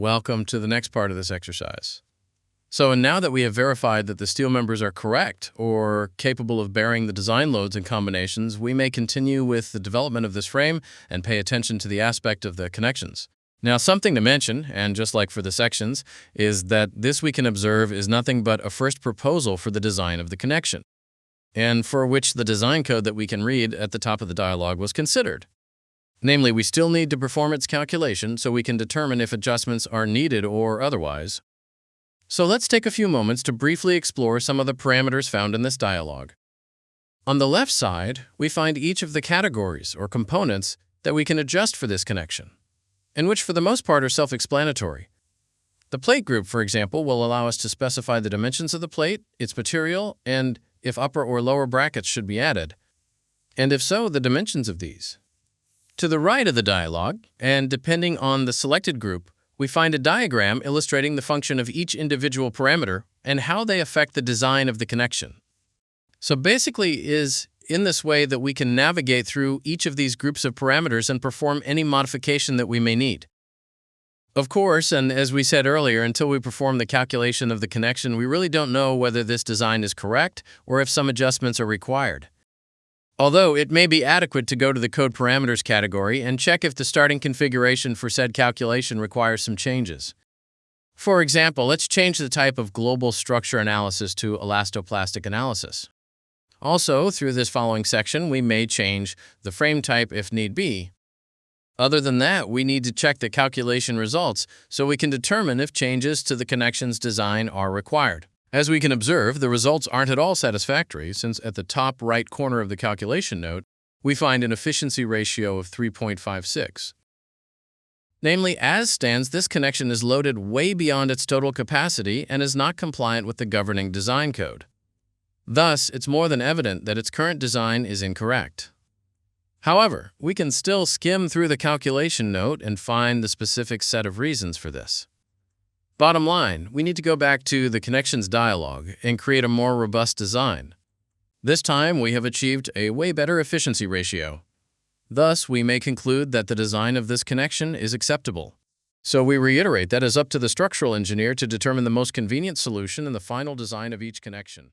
Welcome to the next part of this exercise. So now that we have verified that the steel members are correct or capable of bearing the design loads and combinations, we may continue with the development of this frame and pay attention to the aspect of the connections. Now, something to mention, and just like for the sections, is that this we can observe is nothing but a first proposal for the design of the connection, and for which the design code that we can read at the top of the dialog was considered. Namely, we still need to perform its calculation so we can determine if adjustments are needed or otherwise. So let's take a few moments to briefly explore some of the parameters found in this dialog. On the left side, we find each of the categories or components that we can adjust for this connection, and which for the most part are self-explanatory. The plate group, for example, will allow us to specify the dimensions of the plate, its material, and if upper or lower brackets should be added, and if so, the dimensions of these. To the right of the dialog, and depending on the selected group, we find a diagram illustrating the function of each individual parameter and how they affect the design of the connection. So basically is in this way that we can navigate through each of these groups of parameters and perform any modification that we may need. Of course, and as we said earlier, until we perform the calculation of the connection, we really don't know whether this design is correct or if some adjustments are required. Although it may be adequate to go to the Code Parameters category and check if the starting configuration for said calculation requires some changes. For example, let's change the type of global structure analysis to elastoplastic analysis. Also, through this following section, we may change the frame type if need be. Other than that, we need to check the calculation results so we can determine if changes to the connection's design are required. As we can observe, the results aren't at all satisfactory, since at the top right corner of the calculation note, we find an efficiency ratio of 3.56. Namely, as stands, this connection is loaded way beyond its total capacity and is not compliant with the governing design code. Thus, it's more than evident that its current design is incorrect. However, we can still skim through the calculation note and find the specific set of reasons for this. Bottom line, we need to go back to the connections dialog and create a more robust design. This time, we have achieved a way better efficiency ratio. Thus, we may conclude that the design of this connection is acceptable. So we reiterate that it is up to the structural engineer to determine the most convenient solution in the final design of each connection.